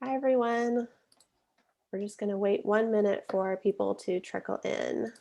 Hi, everyone. We're just going to wait 1 minute for people to trickle in.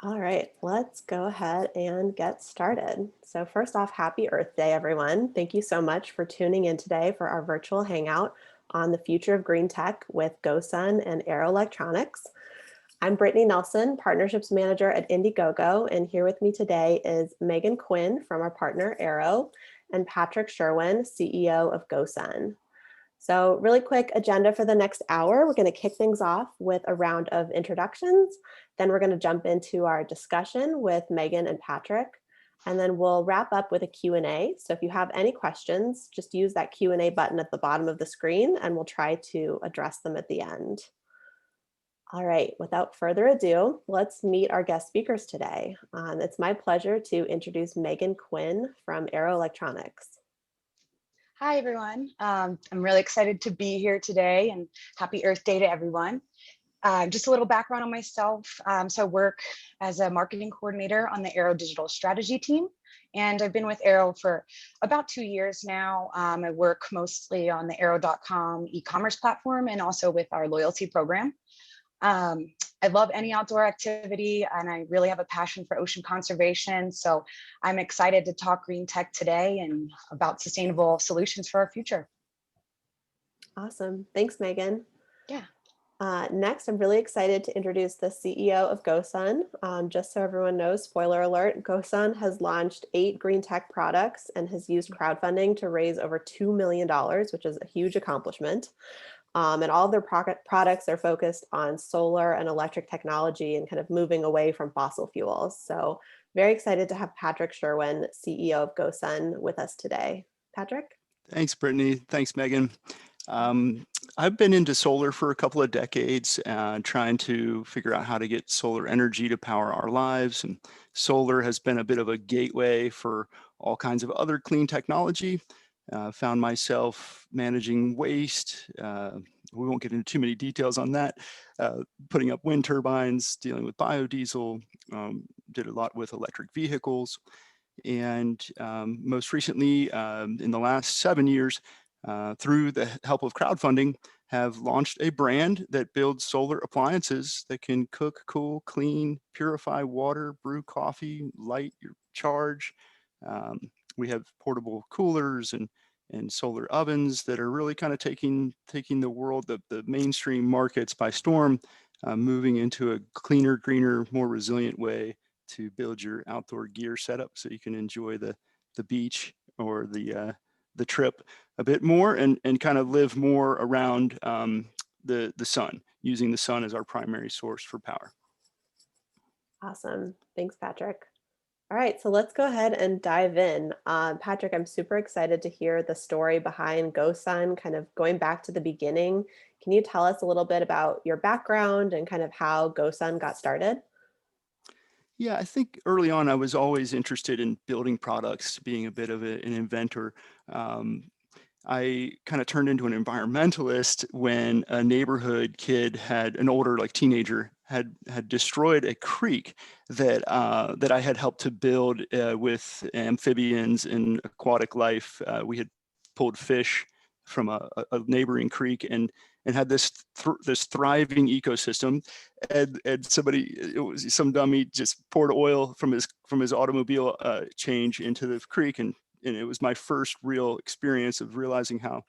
All right, let's go ahead and get started. So first off, happy Earth Day, everyone. Thank you so much for tuning in today for our virtual hangout on the future of green tech with Gosun and Aero Electronics. I'm Brittany Nelson, Partnerships Manager at Indiegogo, and here with me today is Meghan Quinn from our partner Aero and Patrick Sherwin, CEO of Ghosan. So really quick agenda for the next hour. We're going to kick things off with a round of introductions. Then we're going to jump into our discussion with Meghan and Patrick. And then we'll wrap up with a Q&A. So if you have any questions, just use that Q&A button at the bottom of the screen and we'll try to address them at the end. All right, without further ado, let's meet our guest speakers today. It's my pleasure to introduce Meghan Quinn from Aero Electronics. Hi, everyone. I'm really excited to be here today and happy Earth Day to everyone. Just a little background on myself. So I work as a marketing coordinator on the Aero digital strategy team. And I've been with Aero for about 2 years now. I work mostly on the aero.com e-commerce platform and also with our loyalty program. I love any outdoor activity and I really have a passion for ocean conservation. So I'm excited to talk green tech today and about sustainable solutions for our future. Awesome. Thanks, Meghan. Yeah. Next, I'm really excited to introduce the CEO of Ghosan. Just so everyone knows, spoiler alert, Ghosan has launched 8 green tech products and has used crowdfunding to raise over $2 million, which is a huge accomplishment. And all of their products are focused on solar and electric technology and kind of moving away from fossil fuels. So very excited to have Patrick Sherwin, CEO of Ghosan, with us today. Patrick? Thanks, Brittany. Thanks, Meghan. I've been into solar for a couple of decades, trying to figure out how to get solar energy to power our lives. And solar has been a bit of a gateway for all kinds of other clean technology. Found myself managing waste. We won't get into too many details on that. Putting up wind turbines, dealing with biodiesel, did a lot with electric vehicles. And most recently, in the last 7 years, through the help of crowdfunding, have launched a brand that builds solar appliances that can cook, cool, clean, purify water, brew coffee, light your charge. We have portable coolers and solar ovens that are really kind of taking the world, the mainstream markets by storm, moving into a cleaner, greener, more resilient way to build your outdoor gear setup so you can enjoy the beach or the trip a bit more and kind of live more around the sun, using the sun as our primary source for power. Awesome. Thanks, Patrick. All right, so let's go ahead and dive in. Patrick, I'm super excited to hear the story behind Ghosan, kind of going back to the beginning. Can you tell us a little bit about your background and kind of how Ghosan got started? Yeah, I think early on I was always interested in building products, being a bit of an inventor. I kind of turned into an environmentalist when a neighborhood kid had an older, like teenager, had destroyed a creek that that I had helped to build with amphibians and aquatic life. We had pulled fish from a neighboring creek and had this thriving ecosystem. And somebody, it was some dummy, just poured oil from his automobile change into the creek, and it was my first real experience of realizing how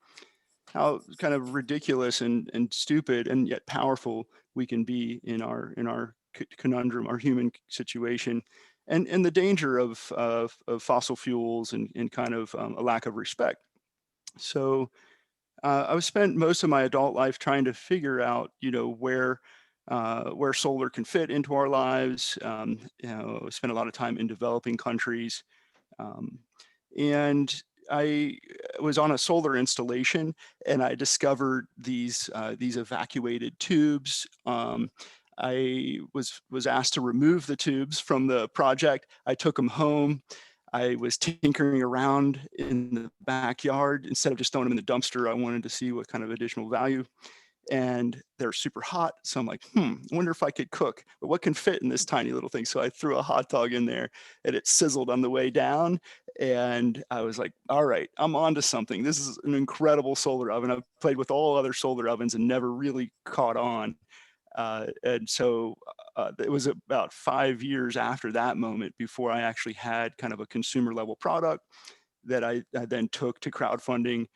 kind of ridiculous and stupid and yet powerful we can be in our conundrum, our human situation, and the danger of fossil fuels and kind of a lack of respect. So I've spent most of my adult life trying to figure out, where where solar can fit into our lives. Spent a lot of time in developing countries. And I was on a solar installation, and I discovered these evacuated tubes. I was asked to remove the tubes from the project. I took them home. I was tinkering around in the backyard instead of just throwing them in the dumpster. I wanted to see what kind of additional value, and they're super hot. So I'm like, I wonder if I could cook, but what can fit in this tiny little thing? So I threw a hot dog in there, and it sizzled on the way down. And I was like, all right, I'm onto something. This is an incredible solar oven. I've played with all other solar ovens and never really caught on. And so it was about 5 years after that moment before I actually had kind of a consumer level product that I then took to crowdfunding.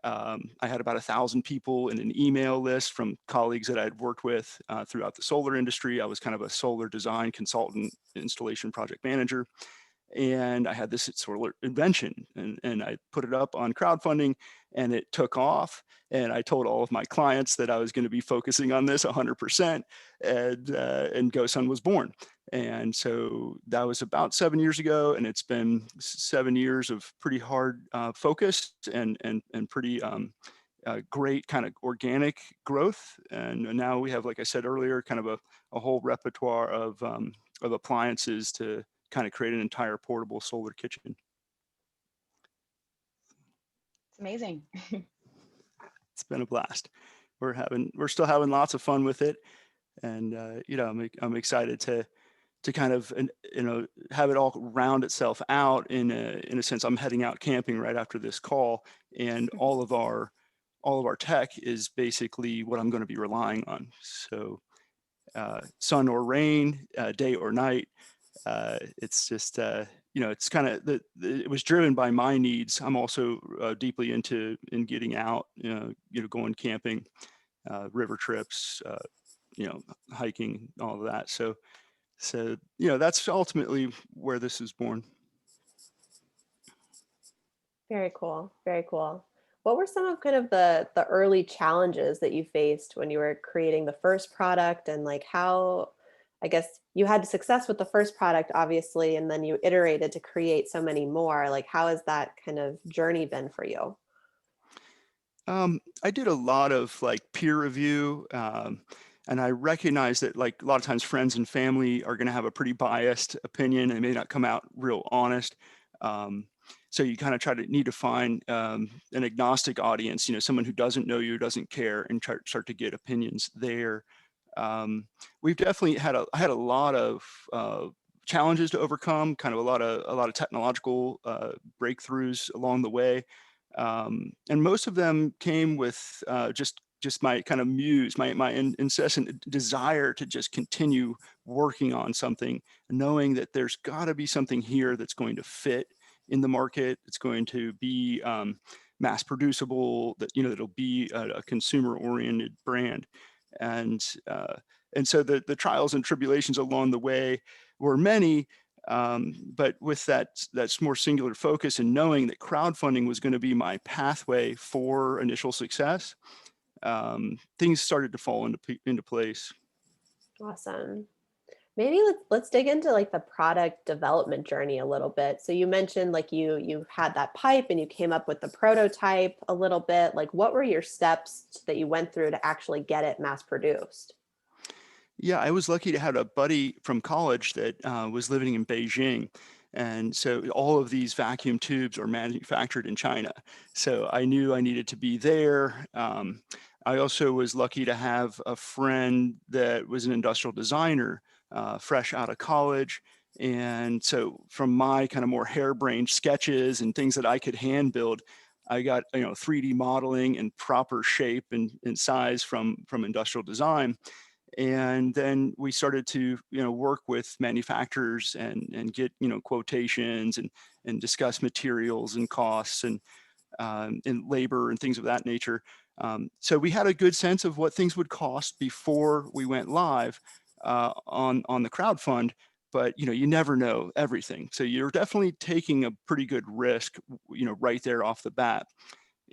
I had about 1,000 people in an email list from colleagues that I'd worked with throughout the solar industry. I was kind of a solar design consultant, installation project manager. And I had this sort of invention, and I put it up on crowdfunding, and it took off. And I told all of my clients that I was going to be focusing on this 100%, and Ghosan was born. And so that was about 7 years ago, and it's been 7 years of pretty hard focus and pretty great kind of organic growth. And now we have, like I said earlier, kind of a whole repertoire of appliances to kind of create an entire portable solar kitchen. It's amazing. It's been a blast. We're still having lots of fun with it, and I'm excited to kind of have it all round itself out in a sense. I'm heading out camping right after this call, and all of our tech is basically what I'm going to be relying on. So sun or rain, day or night. It's just it's kind of it was driven by my needs. I'm also deeply in getting out, going camping, river trips, hiking, all of that. So that's ultimately where this is born. Very cool. Very cool. What were some of kind of the early challenges that you faced when you were creating the first product, and like how, I guess you had success with the first product, obviously, and then you iterated to create so many more. Like, how has that kind of journey been for you? I did a lot of like peer review, and I recognize that like a lot of times friends and family are going to have a pretty biased opinion and may not come out real honest. Um, so you kind of need to find an agnostic audience, someone who doesn't know you, doesn't care, and start to get opinions there. We've definitely had a lot of challenges to overcome, kind of a lot of technological breakthroughs along the way. And most of them came with just my kind of muse, my incessant desire to just continue working on something, knowing that there's got to be something here that's going to fit in the market. It's going to be mass producible. That'll be a consumer-oriented brand, and so the trials and tribulations along the way were many. But with that more singular focus and knowing that crowdfunding was going to be my pathway for initial success, things started to fall into place. Awesome. Maybe let's dig into like the product development journey a little bit. So you mentioned like you had that pipe and you came up with the prototype a little bit. Like, what were your steps that you went through to actually get it mass produced? Yeah, I was lucky to have a buddy from college that was living in Beijing. And so all of these vacuum tubes are manufactured in China. So I knew I needed to be there. I also was lucky to have a friend that was an industrial designer, fresh out of college. And so from my kind of more harebrained sketches and things that I could hand build, I got 3D modeling and proper shape and size from industrial design. And then we started to work with manufacturers and get quotations and discuss materials and costs and labor and things of that nature. So we had a good sense of what things would cost before we went live on the crowdfund. But you never know everything, so you're definitely taking a pretty good risk right there off the bat.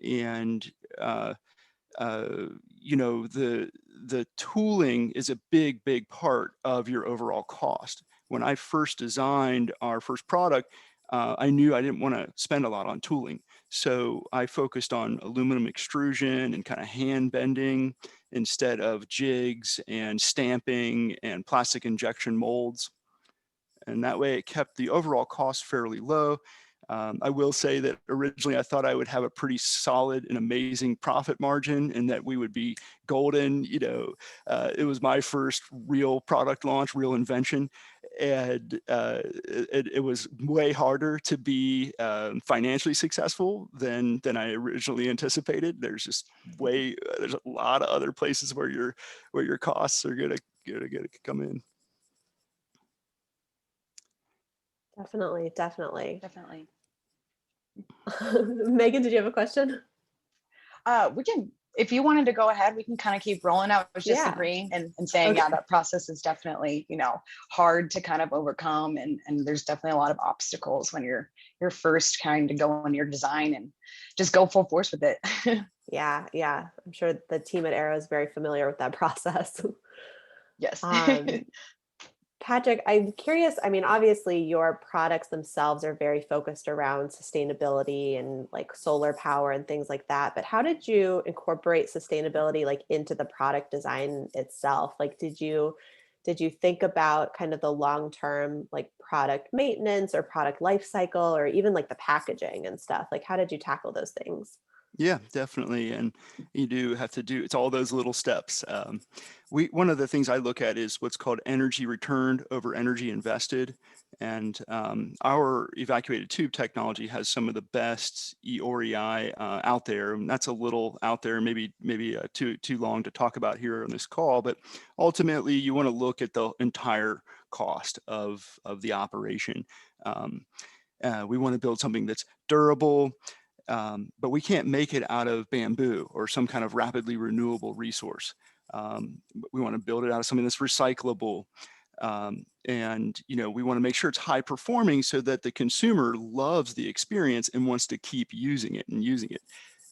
And the the tooling is a big part of your overall cost. When I first designed our first product, I knew I didn't want to spend a lot on tooling. So I focused on aluminum extrusion and kind of hand bending instead of jigs and stamping and plastic injection molds. And that way it kept the overall cost fairly low. I will say that originally I thought I would have a pretty solid and amazing profit margin and that we would be golden. It was my first real product launch, real invention. And it was way harder to be financially successful than I originally anticipated. There's a lot of other places where your costs are gonna come in. Definitely. Definitely. Megan, did you have a question? We can, if you wanted to go ahead, we can kind of keep rolling. I was just Yeah. agreeing and saying, Okay. yeah, that process is definitely, hard to kind of overcome. And there's definitely a lot of obstacles when you're first trying to go on your design and just go full force with it. Yeah. I'm sure the team at Aero is very familiar with that process. Yes. Patrick, I'm curious. I mean, obviously, your products themselves are very focused around sustainability and like solar power and things like that. But how did you incorporate sustainability like into the product design itself? Like, did you think about kind of the long-term like product maintenance or product life cycle or even like the packaging and stuff? Like, how did you tackle those things? Yeah, definitely. And you do have to it's all those little steps. One of the things I look at is what's called energy returned over energy invested. And our evacuated tube technology has some of the best EORI out there. And that's a little out there, maybe too long to talk about here on this call. But ultimately, you want to look at the entire cost of the operation. We want to build something that's durable, but we can't make it out of bamboo or some kind of rapidly renewable resource. We want to build it out of something that's recyclable. And we want to make sure it's high performing so that the consumer loves the experience and wants to keep using it.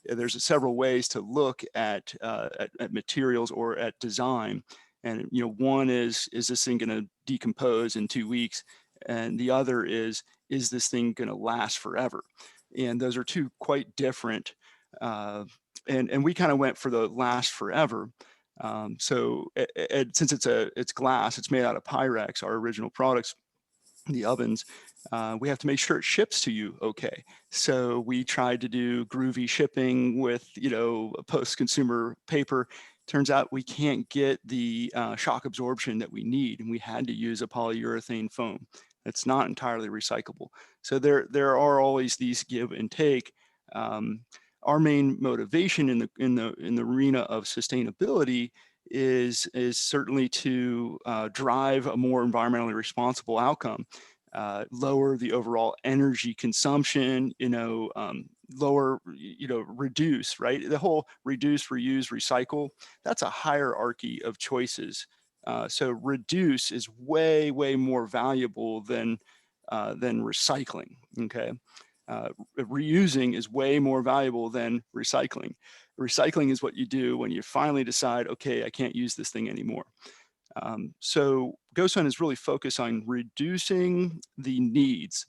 There's several ways to look at materials or at design. And one is this thing going to decompose in 2 weeks? And the other is this thing going to last forever? And those are two quite different. And we kind of went for the last forever. Since it's glass, it's made out of Pyrex, our original products, the ovens. We have to make sure it ships to you okay. So we tried to do groovy shipping with post-consumer paper. Turns out we can't get the shock absorption that we need, and we had to use a polyurethane foam. It's not entirely recyclable. So there are always these give and take. Our main motivation in the arena of sustainability is certainly to drive a more environmentally responsible outcome, lower the overall energy consumption, lower, reduce, right? The whole reduce, reuse, recycle, that's a hierarchy of choices. So reduce is way more valuable than recycling. Okay. Reusing is way more valuable than recycling. Recycling is what you do when you finally decide, okay, I can't use this thing anymore. So Ghosan is really focused on reducing the needs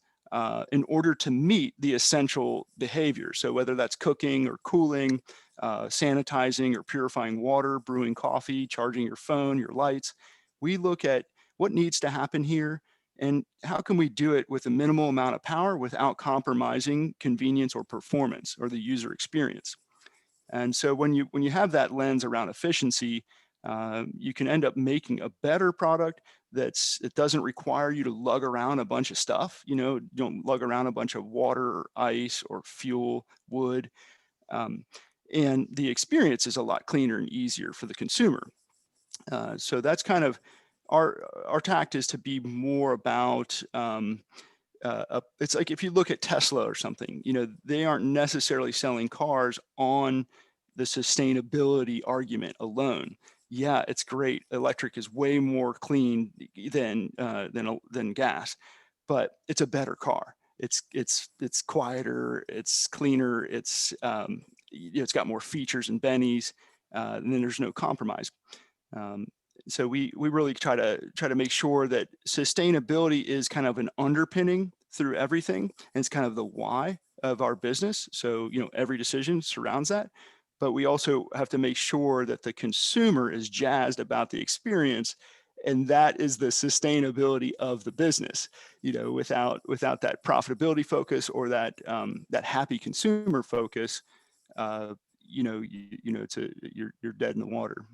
in order to meet the essential behavior. So whether that's cooking or cooling, sanitizing or purifying water, brewing coffee, charging your phone, your lights, we look at what needs to happen here and how can we do it with a minimal amount of power without compromising convenience or performance or the user experience. And so when you have that lens around efficiency, you can end up making a better product it doesn't require you to lug around a bunch of stuff. You don't lug around a bunch of water or ice or fuel, wood. And the experience is a lot cleaner and easier for the consumer. So that's kind of our tact is to be more about it's like if you look at Tesla or something, they aren't necessarily selling cars on the sustainability argument alone. Yeah, it's great. Electric is way more clean than gas, but it's a better car. It's quieter, it's cleaner, it's got more features and bennies, and then there's no compromise. So we really try to make sure that sustainability is kind of an underpinning through everything, and it's kind of the why of our business. So every decision surrounds that, but we also have to make sure that the consumer is jazzed about the experience, and that is the sustainability of the business. Without that profitability focus or that happy consumer focus, you're dead in the water.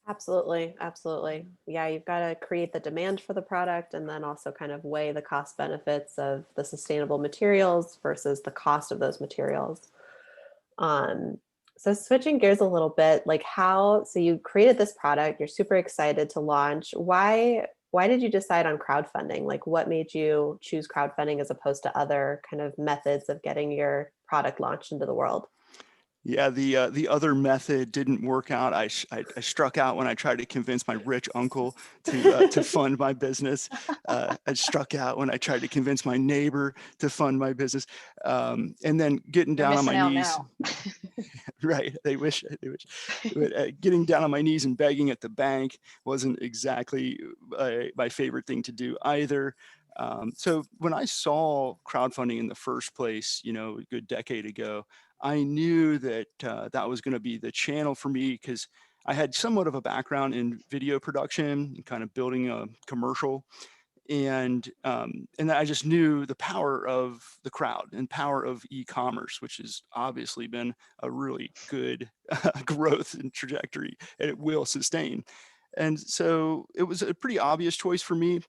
Absolutely. Absolutely. Yeah, you've got to create the demand for the product and then also kind of weigh the cost benefits of the sustainable materials versus the cost of those materials. Um, so switching gears a little bit, like so you created this product, you're super excited to launch. Why did you decide on crowdfunding? Like what made you choose crowdfunding as opposed to other kind of methods of getting your product launched into the world? Yeah, the other method didn't work out. I struck out when I tried to convince my rich uncle to fund my business. I struck out when I tried to convince my neighbor to fund my business. And then getting You're down on missing my out knees. now. Right. They wish. But, getting down on my knees and begging at the bank wasn't exactly my favorite thing to do either. So when I saw crowdfunding in the first place, a good decade ago, I knew that that was going to be the channel for me, because I had somewhat of a background in video production and kind of building a commercial, and I just knew the power of the crowd and power of e-commerce, which has obviously been a really good growth and trajectory, and it will sustain. And so it was a pretty obvious choice for me.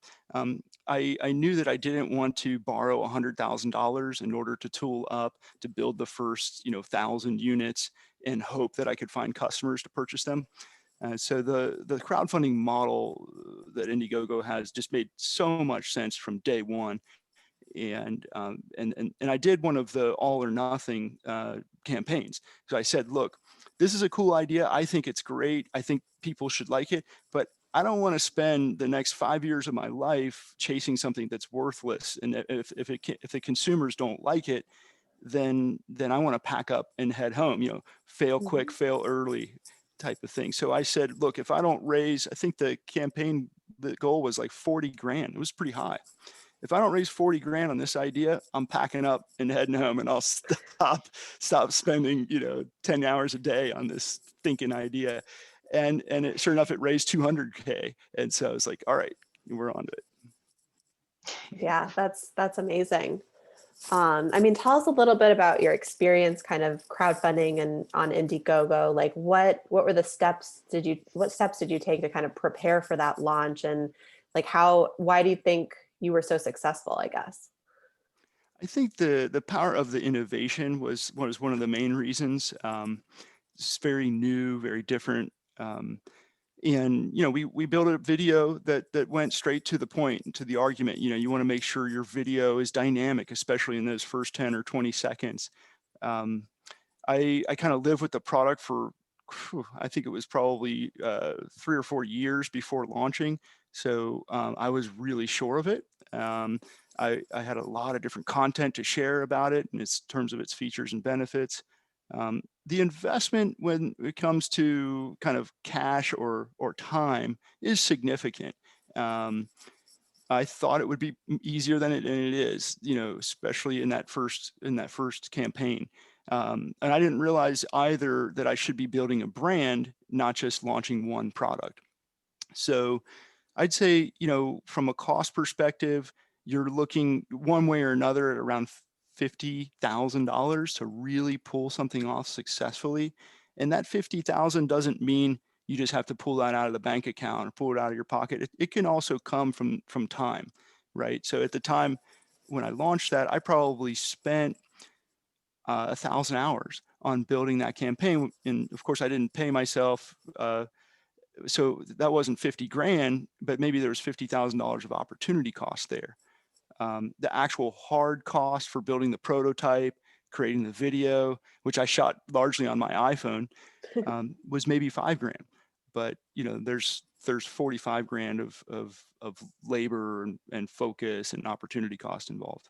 I knew that I didn't want to borrow $100,000 in order to tool up to build the first 1,000 units and hope that I could find customers to purchase them. So the crowdfunding model that Indiegogo has just made so much sense from day one, and I did one of the all or nothing campaigns. So I said, look, this is a cool idea. I think it's great. I think people should like it, but I don't want to spend the next 5 years of my life chasing something that's worthless. And if the consumers don't like it, then I want to pack up and head home, fail quick, Mhm. fail early type of thing. So I said, look, if I don't raise, I think the goal was like 40 grand. It was pretty high. If I don't raise 40 grand on this idea, I'm packing up and heading home, and I'll stop spending, 10 hours a day on this thinking idea. Sure enough, it raised 200K. And so I was like, all right, we're on to it. Yeah, that's amazing. I mean, tell us a little bit about your experience kind of crowdfunding and on Indiegogo. Like what were the steps what steps did you take to kind of prepare for that launch? And like why do you think you were so successful, I guess? I think the power of the innovation was one of the main reasons. It's very new, very different. And we built a video that went straight to the point, to the argument. You want to make sure your video is dynamic, especially in those first 10 or 20 seconds. Um, I kind of lived with the product for, I think it was probably 3 or 4 years before launching. So I was really sure of it. I had a lot of different content to share about it in terms of its features and benefits. The investment when it comes to kind of cash or time is significant. I thought it would be easier than it is, especially in that first campaign. And I didn't realize either that I should be building a brand, not just launching one product. So I'd say, from a cost perspective, you're looking one way or another at around $50,000 to really pull something off successfully. And that 50,000 doesn't mean you just have to pull that out of the bank account or pull it out of your pocket. It can also come from time, right? So at the time when I launched that, I probably spent 1,000 hours on building that campaign. And of course, I didn't pay myself. So that wasn't 50 grand, but maybe there was $50,000 of opportunity cost there. The actual hard cost for building the prototype, creating the video, which I shot largely on my iPhone, was maybe 5 grand. But there's 45 grand of labor and focus and opportunity cost involved.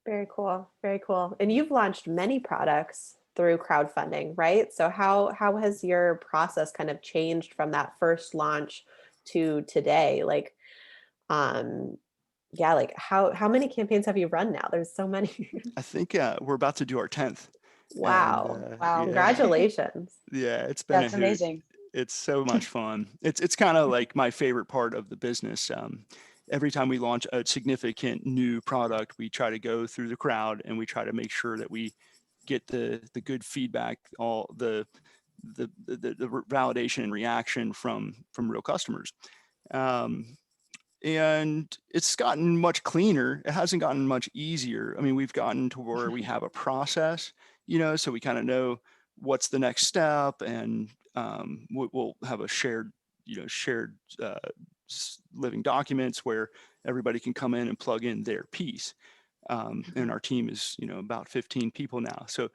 Very cool. Very cool. And you've launched many products through crowdfunding, right? So how has your process kind of changed from that first launch to today? Like, um, yeah, like how many campaigns have you run now? There's so many. I think we're about to do our 10th. And Wow. Wow. yeah, Congratulations. yeah, it's been a That's hoot. amazing. It's so much fun. It's kind of like my favorite part of the business. Every time we launch a significant new product, we try to go through the crowd and we try to make sure that we get the good feedback, all the validation and reaction from real customers. Um, and it's gotten much cleaner. It hasn't gotten much easier. I mean, we've gotten to where we have a process, so we kind of know what's the next step, and we'll have a shared living documents where everybody can come in and plug in their piece. And our team is, about 15 people now. So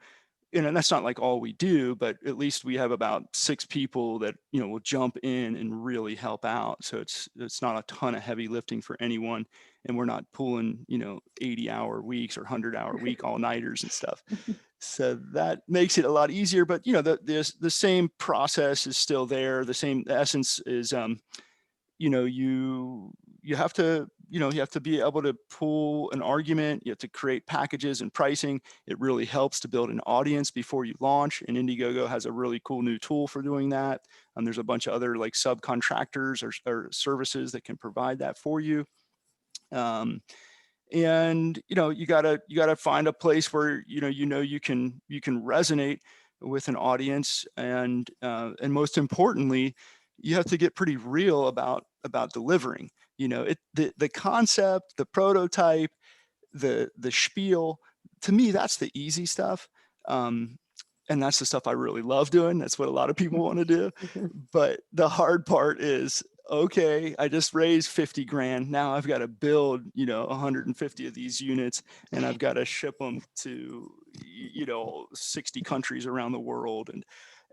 and that's not like all we do, but at least we have about 6 people that will jump in and really help out. So it's not a ton of heavy lifting for anyone, and we're not pulling 80-hour weeks or 100-hour week all nighters and stuff. So that makes it a lot easier. But the same process is still there. The essence is you have to be able to pull an argument. You have to create packages and pricing. It really helps to build an audience before you launch, and Indiegogo has a really cool new tool for doing that. And there's a bunch of other like subcontractors or services that can provide that for you. And you gotta find a place where you can resonate with an audience, and most importantly, you have to get pretty real about delivering. The concept, the prototype, the spiel. To me, that's the easy stuff. And that's the stuff I really love doing. That's what a lot of people want to do. But the hard part is, okay, I just raised 50 grand. Now I've got to build, 150 of these units, and I've got to ship them to, 60 countries around the world. And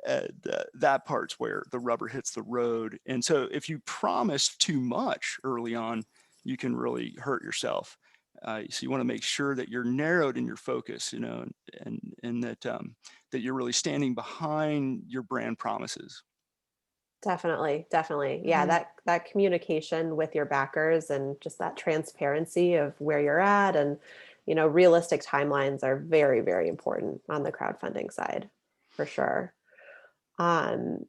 that part's where the rubber hits the road. And so if you promise too much early on, you can really hurt yourself. So you want to make sure that you're narrowed in your focus, and that you're really standing behind your brand promises. Definitely, definitely. Yeah, Mhm. that communication with your backers and just that transparency of where you're at, and realistic timelines are very, very important on the crowdfunding side, for sure. Um,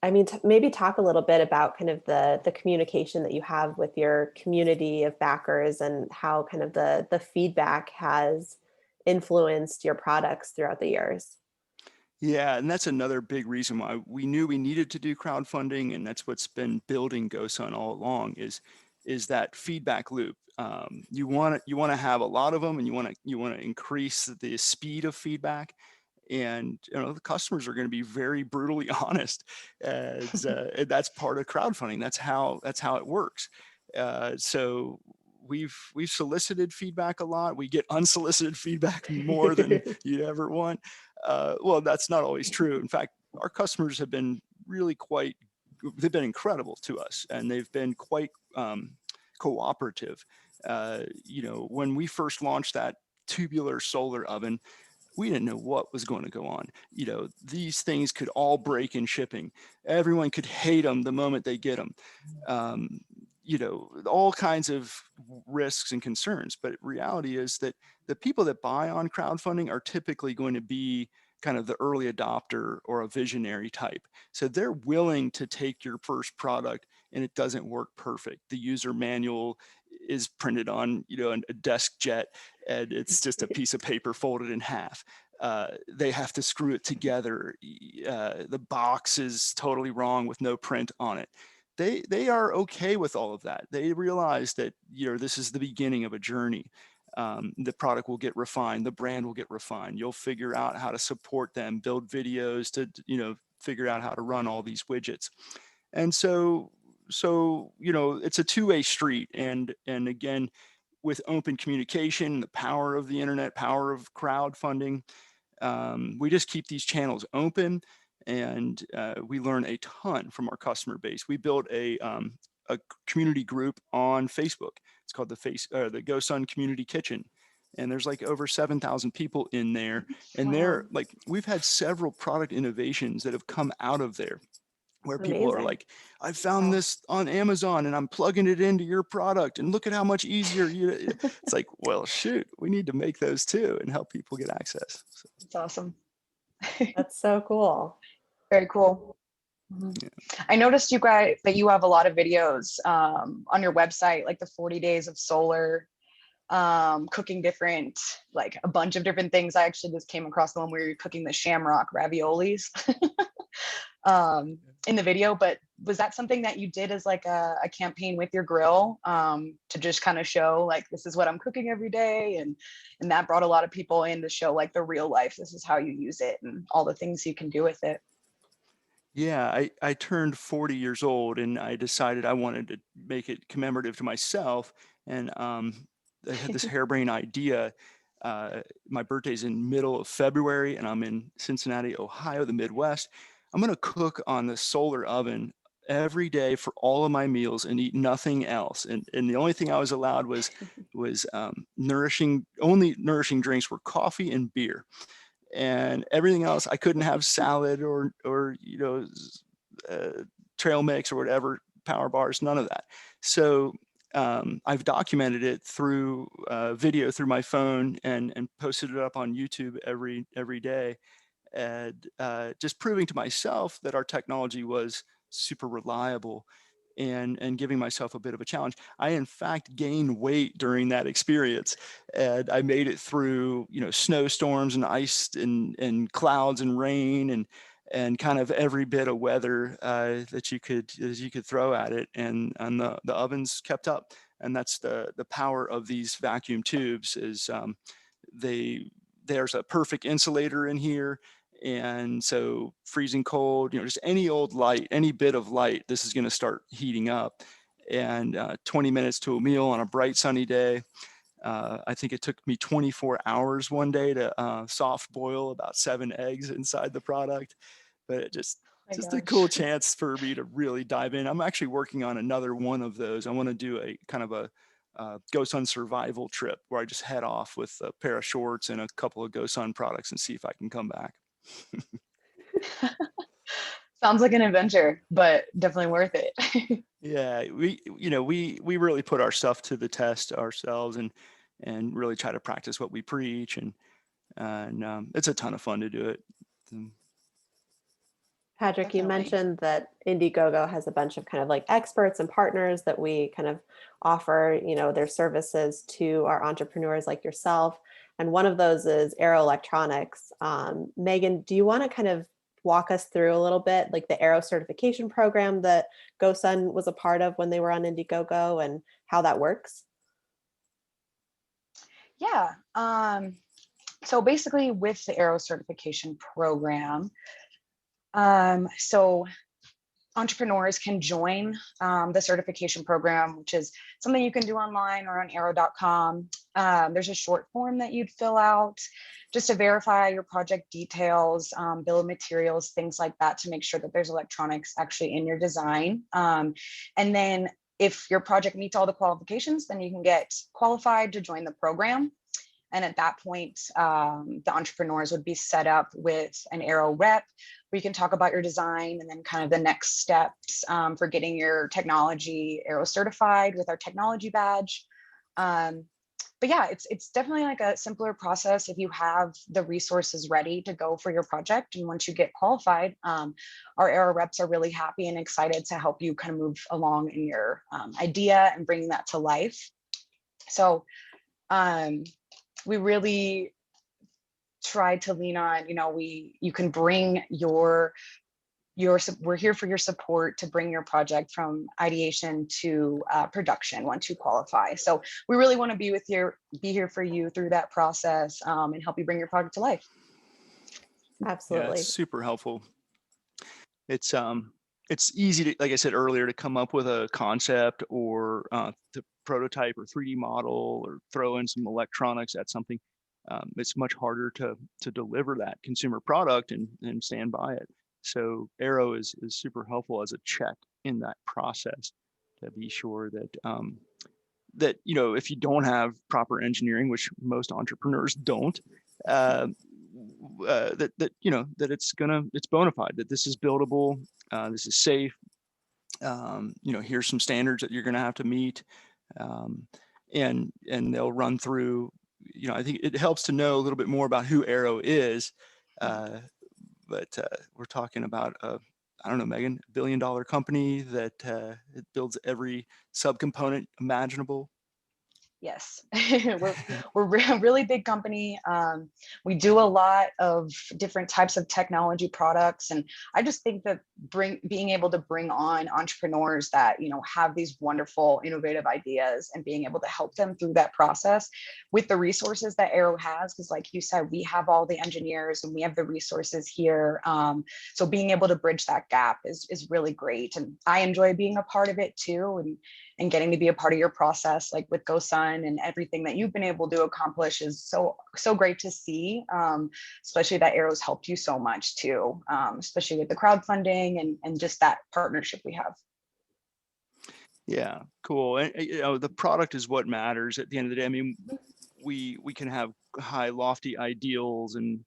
I mean, maybe talk a little bit about kind of the communication that you have with your community of backers, and how kind of the feedback has influenced your products throughout the years. Yeah, and that's another big reason why we knew we needed to do crowdfunding, and that's what's been building Ghosan all along is that feedback loop. You want to have a lot of them, and you want to increase the speed of feedback. And the customers are going to be very brutally honest, and that's part of crowdfunding. That's how it works. So we've solicited feedback a lot. We get unsolicited feedback more than you'd ever want. Well, that's not always true. In fact, our customers have been they've been incredible to us, and they've been quite cooperative. When we first launched that tubular solar oven, we didn't know what was going to go on. These things could all break in shipping. Everyone could hate them the moment they get them. Um, all kinds of risks and concerns. But reality is that the people that buy on crowdfunding are typically going to be kind of the early adopter or a visionary type. So they're willing to take your first product and it doesn't work perfect. The user manual is printed on, a desk jet, and it's just a piece of paper folded in half. They have to screw it together. The box is totally wrong with no print on it. They are okay with all of that. They realize that this is the beginning of a journey. The product will get refined, the brand will get refined. You'll figure out how to support them, build videos to figure out how to run all these widgets. And so it's a two-way street. And again, with open communication, the power of the internet, power of crowdfunding, we just keep these channels open, and we learn a ton from our customer base. We built a community group on Facebook. It's called the Ghosun Community Kitchen. and there's like over 7,000 people in there. And they're like, we've had several product innovations that have come out of there, where people are Amazing. like, I found this on Amazon and I'm plugging it into your product and look at how much easier it's like, well, shoot, we need to make those too and help people get access. So, It's awesome. That's so cool. Very cool. yeah. I noticed you guys that you have a lot of videos on your website, like the 40 days of solar, cooking different, like a bunch of different things. I actually just came across the one where you're cooking the shamrock raviolis in the video, but was that something that you did as like a campaign with your grill to just kind of show like, this is what I'm cooking every day? And that brought a lot of people in to show like the real life, this is how you use it and all the things you can do with it. Yeah, I turned 40 years old and I decided I wanted to make it commemorative to myself. And I had this harebrained idea. My birthday's in middle of February and I'm in Cincinnati, Ohio, the Midwest. I'm going to cook on the solar oven every day for all of my meals and eat nothing else. And the only thing I was allowed was nourishing drinks were coffee and beer, and everything else I couldn't have salad or trail mix or whatever, power bars, none of that. So I've documented it through video through my phone and posted it up on YouTube every day, and just proving to myself that our technology was super reliable, and giving myself a bit of a challenge. I in fact gained weight during that experience, and I made it through snowstorms and ice and clouds and rain and kind of every bit of weather that you could throw at it, and the ovens kept up. And that's the power of these vacuum tubes is there's a perfect insulator in here. And so freezing cold, just any old light, any bit of light, this is going to start heating up. And 20 minutes to a meal on a bright sunny day. I think it took me 24 hours one day to soft boil about 7 eggs inside the product. But it just a cool chance for me to really dive in. I'm actually working on another one of those. I want to do a kind of a Ghosan survival trip where I just head off with a pair of shorts and a couple of Ghosan products and see if I can come back. Sounds like an adventure, but definitely worth it. Yeah, we really put our stuff to the test ourselves and really try to practice what we preach, and it's a ton of fun to do it. Patrick, Definitely. you mentioned that Indiegogo has a bunch of kind of like experts and partners that we kind of offer, their services to our entrepreneurs like yourself. And one of those is Aero Electronics. Meghan, do you want to kind of walk us through a little bit, like the Aero certification program that Ghosan was a part of when they were on Indiegogo and how that works? Yeah. So basically with the Aero certification program, so entrepreneurs can join the certification program, which is something you can do online or on aero.com. There's a short form that you'd fill out just to verify your project details, bill of materials, things like that, to make sure that there's electronics actually in your design. And then if your project meets all the qualifications, then you can get qualified to join the program. And at that point, the entrepreneurs would be set up with an Aero rep where you can talk about your design and then kind of the next steps for getting your technology Aero certified with our technology badge. But yeah, it's definitely like a simpler process if you have the resources ready to go for your project. And once you get qualified, our Aero reps are really happy and excited to help you kind of move along in your idea and bringing that to life. So we really try to lean on, you can bring your we're here for your support to bring your project from ideation to production once you qualify. So we really want to be here for you through that process and help you bring your product to life. Absolutely. Yeah, it's super helpful. It's easy to, like I said earlier, to come up with a concept or to prototype or 3D model or throw in some electronics at something. It's much harder to deliver that consumer product and stand by it. So Aero is super helpful as a check in that process to be sure that that, if you don't have proper engineering, which most entrepreneurs don't, that it's bona fide, that this is buildable, this is safe. Here's some standards that you're going to have to meet, and they'll run through. I think it helps to know a little bit more about who Aero is, but we're talking about I don't know, Meghan, $1 billion company that it builds every subcomponent imaginable. Yes, we're a really big company. We do a lot of different types of technology products, and I just think that being able to bring on entrepreneurs that have these wonderful, innovative ideas, and being able to help them through that process with the resources that Aero has, because like you said, we have all the engineers and we have the resources here. So being able to bridge that gap is really great, and I enjoy being a part of it too, and getting to be a part of your process, like with Ghosan, and everything that you've been able to accomplish is so great to see, especially that Aero's helped you so much too, especially with the crowdfunding and just that partnership we have. Yeah, cool. And the product is what matters at the end of the day. I mean, we can have high, lofty ideals, and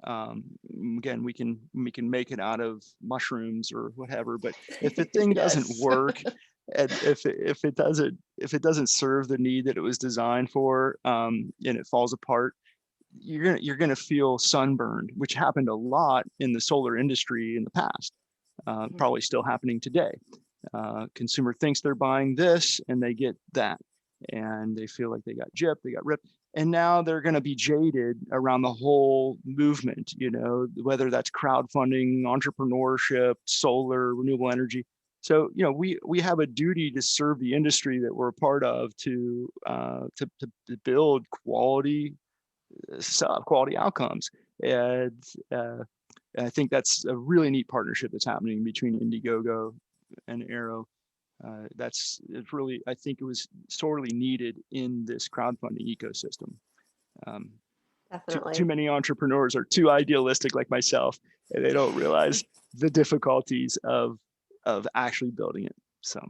again, we can make it out of mushrooms or whatever, but if the thing doesn't work, and if it doesn't serve the need that it was designed for, and it falls apart, you're gonna feel sunburned, which happened a lot in the solar industry in the past, probably still happening today. Consumer thinks they're buying this and they get that, and they feel like they got gypped, they got ripped, and now they're going to be jaded around the whole movement, whether that's crowdfunding, entrepreneurship, solar, renewable energy. So we have a duty to serve the industry that we're a part of, to build quality stuff, quality outcomes, and I think that's a really neat partnership that's happening between Indiegogo and Aero. It's really, I think it was sorely needed in this crowdfunding ecosystem. Definitely. Too many entrepreneurs are too idealistic, like myself, and they don't realize the difficulties of actually building it. So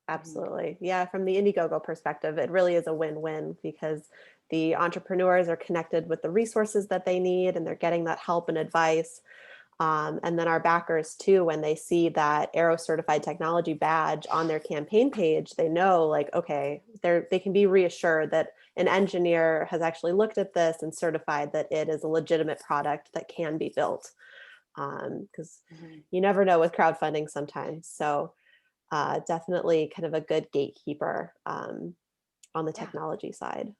Absolutely. Yeah, from the Indiegogo perspective, it really is a win-win, because the entrepreneurs are connected with the resources that they need, and they're getting that help and advice. And then our backers too, when they see that Aero certified technology badge on their campaign page, they know, like, okay, they can be reassured that an engineer has actually looked at this and certified that it is a legitimate product that can be built. Because you never know with crowdfunding sometimes. So definitely kind of a good gatekeeper on the technology side.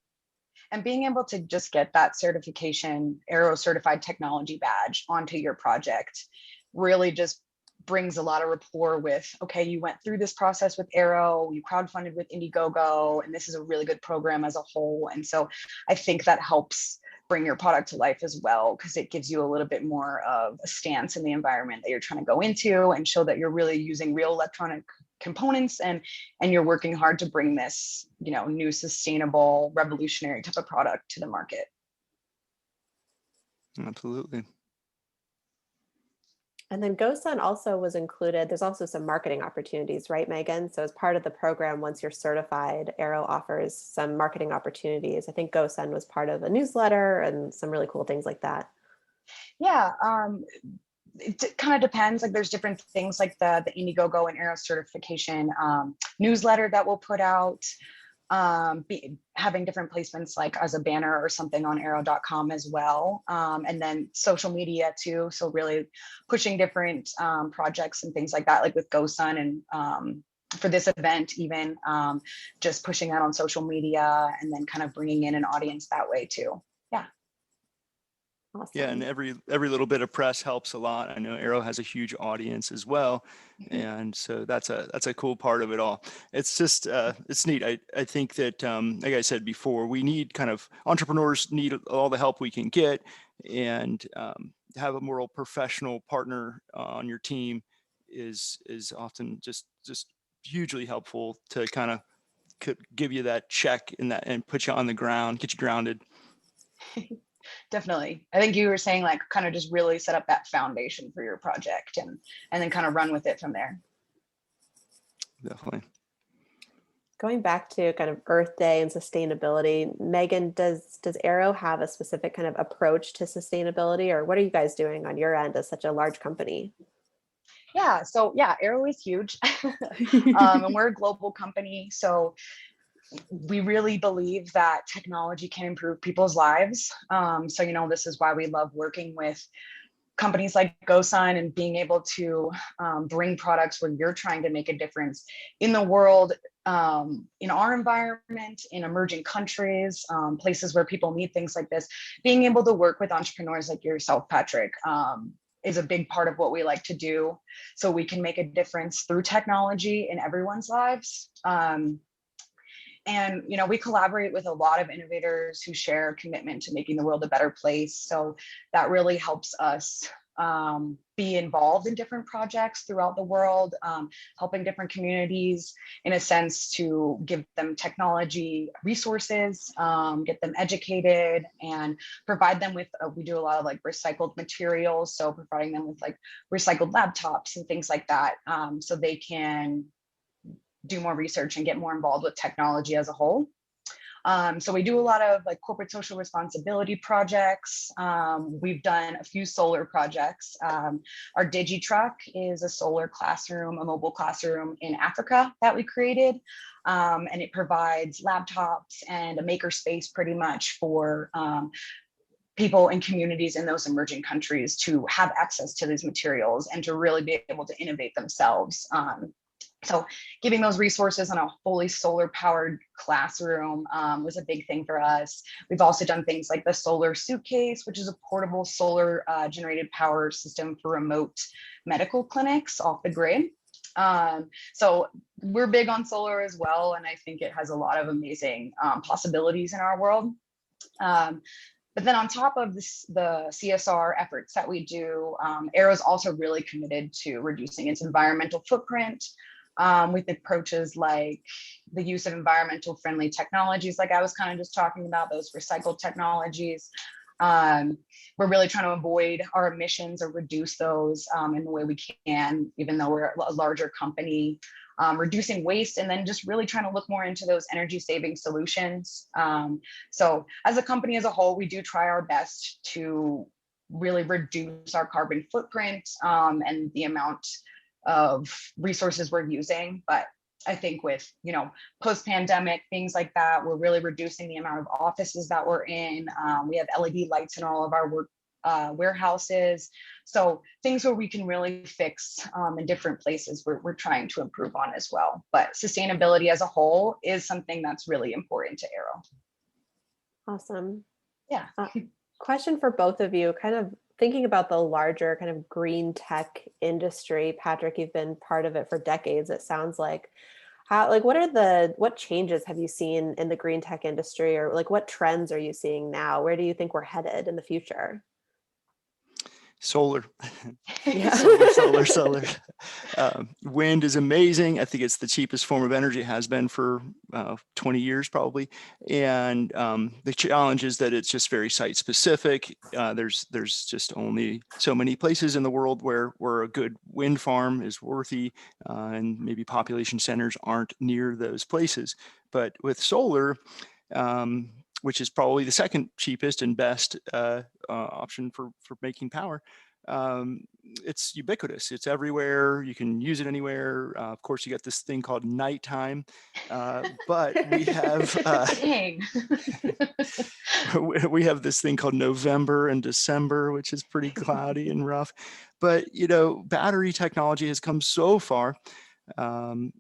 And being able to just get that certification, Aero certified technology badge, onto your project really just brings a lot of rapport with, okay, you went through this process with Aero, you crowdfunded with Indiegogo, and this is a really good program as a whole. And so I think that helps bring your product to life as well, because it gives you a little bit more of a stance in the environment that you're trying to go into, and show that you're really using real electronic components, and you're working hard to bring this new, sustainable, revolutionary type of product to the market. Absolutely. And then Ghosan also was included. There's also some marketing opportunities, right, Meghan? So as part of the program, once you're certified, Aero offers some marketing opportunities. I think Ghosan was part of a newsletter and some really cool things like that. Yeah, it kind of depends. Like, there's different things, like the Indiegogo and Aero certification newsletter that we'll put out, having different placements, like as a banner or something on aero.com as well, and then social media too. So really pushing different projects and things like that, like with Ghosan, and for this event even, just pushing that on social media, and then kind of bringing in an audience that way too. Yeah. Awesome. Yeah, and every little bit of press helps a lot. I know Aero has a huge audience as well, and so that's a cool part of it all. It's just it's neat. I think that like I said before, we need entrepreneurs need all the help we can get, and have a moral professional partner on your team is often just hugely helpful to kind of give you that check and put you on the ground, get you grounded. Definitely. I think you were saying, like, kind of just really set up that foundation for your project, and then kind of run with it from there. Definitely. Going back to kind of Earth Day and sustainability, Megan, does Aero have a specific kind of approach to sustainability, or what are you guys doing on your end as such a large company? Yeah, so yeah, Aero is huge. And we're a global company. So we really believe that technology can improve people's lives. So, this is why we love working with companies like Ghosan and being able to bring products where you're trying to make a difference in the world, in our environment, in emerging countries, places where people need things like this. Being able to work with entrepreneurs like yourself, Patrick, is a big part of what we like to do. So we can make a difference through technology in everyone's lives. And we collaborate with a lot of innovators who share a commitment to making the world a better place. So that really helps us be involved in different projects throughout the world, helping different communities in a sense to give them technology resources, get them educated, and provide them with, we do a lot of like recycled materials. So providing them with like recycled laptops and things like that, so they can do more research and get more involved with technology as a whole. So we do a lot of like corporate social responsibility projects. We've done a few solar projects. Our DigiTruck is a solar classroom, a mobile classroom in Africa that we created. And it provides laptops and a maker space pretty much for people in communities in those emerging countries to have access to these materials and to really be able to innovate themselves. So giving those resources on a fully solar powered classroom was a big thing for us. We've also done things like the solar suitcase, which is a portable solar generated power system for remote medical clinics off the grid. So we're big on solar as well. And I think it has a lot of amazing possibilities in our world. But then on top of this, the CSR efforts that we do, Aero is also really committed to reducing its environmental footprint with approaches like the use of environmental friendly technologies, like I was kind of just talking about, those recycled technologies. We're really trying to avoid our emissions or reduce those in the way we can, even though we're a larger company. Reducing waste, and then just really trying to look more into those energy saving solutions. So as a company as a whole, we do try our best to really reduce our carbon footprint and the amount of resources we're using. But I think with, post-pandemic, things like that, we're really reducing the amount of offices that we're in. We have LED lights in all of our warehouses. So things where we can really fix in different places, we're trying to improve on as well. But sustainability as a whole is something that's really important to Aero. Awesome. Yeah. Question for both of you, kind of thinking about the larger kind of green tech industry. Patrick, you've been part of it for decades, it sounds like. What changes have you seen in the green tech industry, or like what trends are you seeing now? Where do you think we're headed in the future? Solar. Yeah. Solar. Wind is amazing. I think it's the cheapest form of energy. It has been for 20 years probably. And the challenge is that it's just very site specific. There's just only so many places in the world where a good wind farm is worthy, and maybe population centers aren't near those places. But with solar, which is probably the second cheapest and best option for making power. It's ubiquitous. It's everywhere. You can use it anywhere. Of course, you got this thing called nighttime, but we have we have this thing called November and December, which is pretty cloudy and rough. But battery technology has come so far. And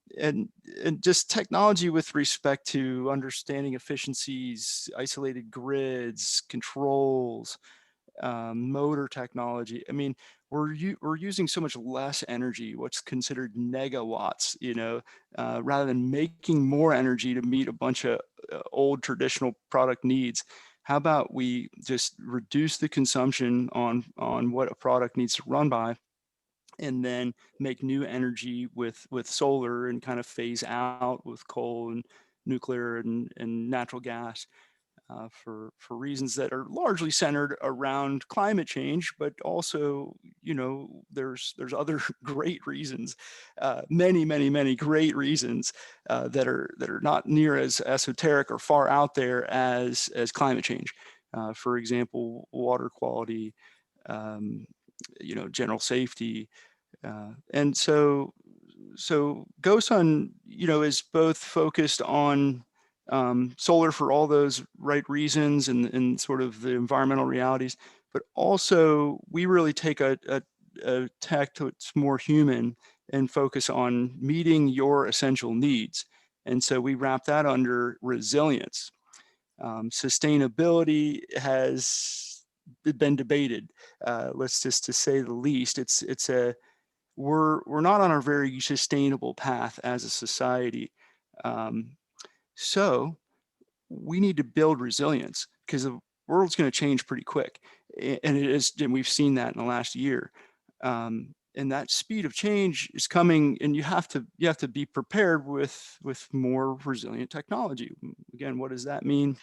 just technology with respect to understanding efficiencies, isolated grids, controls, motor technology. I mean, we're using so much less energy, what's considered negawatts, rather than making more energy to meet a bunch of old traditional product needs. How about we just reduce the consumption on what a product needs to run by, and then make new energy with solar, and kind of phase out with coal and nuclear and natural gas for reasons that are largely centered around climate change, but also there's other great reasons, many great reasons that are not near as esoteric or far out there as climate change. For example, water quality, general safety, and so Ghosan, is both focused on solar for all those right reasons and sort of the environmental realities, but also we really take a tack that's more human and focus on meeting your essential needs. And so we wrap that under resilience. Sustainability has been debated, let's just to say the least. We're not on a very sustainable path as a society. So we need to build resilience because the world's going to change pretty quick. And it is, and we've seen that in the last year. And that speed of change is coming, and you have to be prepared with more resilient technology. Again, what does that mean?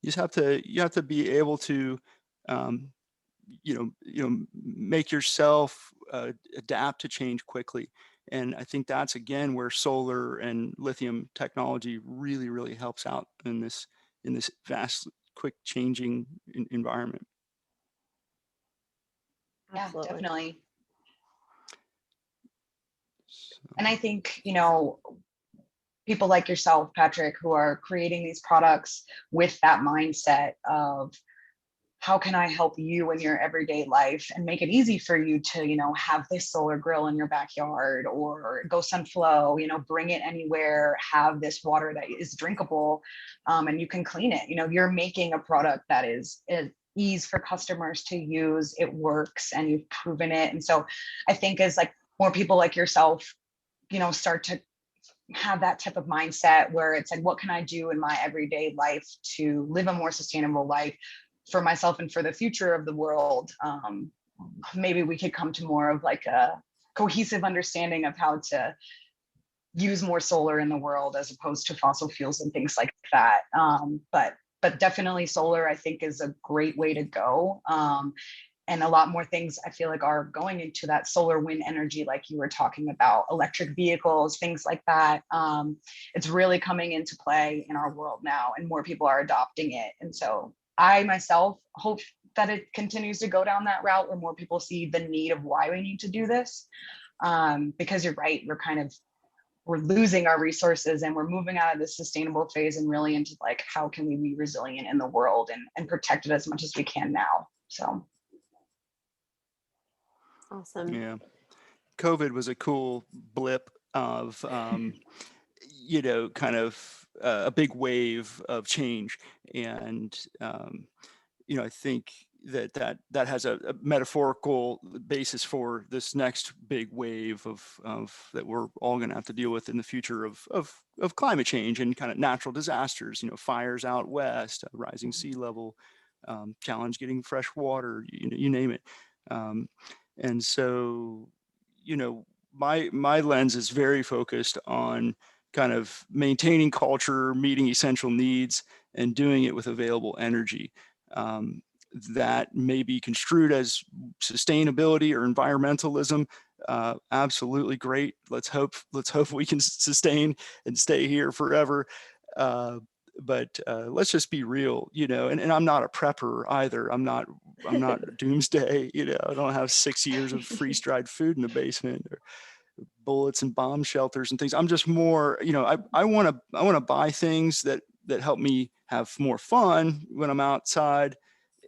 You have to be able to make yourself adapt to change quickly. And I think that's, again, where solar and lithium technology really helps out in this vast, quick changing environment. Yeah, Absolutely. definitely. So, And I think, people like yourself, Patrick, who are creating these products with that mindset of how can I help you in your everyday life and make it easy for you to, have this solar grill in your backyard, or Ghosan flow, bring it anywhere, have this water that is drinkable, and you can clean it. You're making a product that is ease for customers to use. It works and you've proven it. And so I think as like more people like yourself, start to have that type of mindset where it's like, what can I do in my everyday life to live a more sustainable life for myself and for the future of the world? Maybe we could come to more of like a cohesive understanding of how to use more solar in the world as opposed to fossil fuels and things like that. But definitely solar, I think, is a great way to go. And a lot more things I feel like are going into that solar wind energy, like you were talking about, electric vehicles, things like that. It's really coming into play in our world now, and more people are adopting it. And so I myself hope that it continues to go down that route where more people see the need of why we need to do this. Because you're right, we're losing our resources and we're moving out of this sustainable phase and really into like, how can we be resilient in the world and protect it as much as we can now? So. Awesome. yeah, COVID was a cool blip of kind of a big wave of change. And I think that has a metaphorical basis for this next big wave of that we're all going to have to deal with in the future of climate change and kind of natural disasters, fires out west, rising sea level, challenge getting fresh water, you name it. And so, my lens is very focused on kind of maintaining culture, meeting essential needs, and doing it with available energy. That may be construed as sustainability or environmentalism. Absolutely great. Let's hope we can sustain and stay here forever. But let's just be real, and I'm not a prepper either. I'm not doomsday, I don't have 6 years of freeze-dried food in the basement or bullets and bomb shelters and things. I'm just more, I want to buy things that help me have more fun when I'm outside,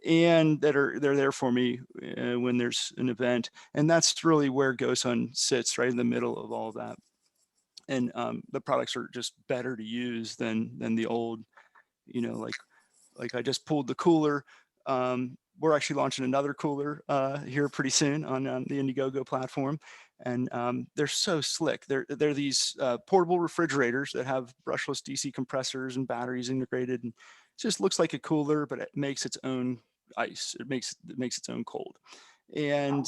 and they're there for me when there's an event. And that's really where Ghosan sits, right in the middle of all of that. And the products are just better to use than the old, like I just pulled the cooler. We're actually launching another cooler here pretty soon on the Indiegogo platform. And they're so slick. They're these portable refrigerators that have brushless DC compressors and batteries integrated. And it just looks like a cooler, but it makes its own ice. It makes its own cold. And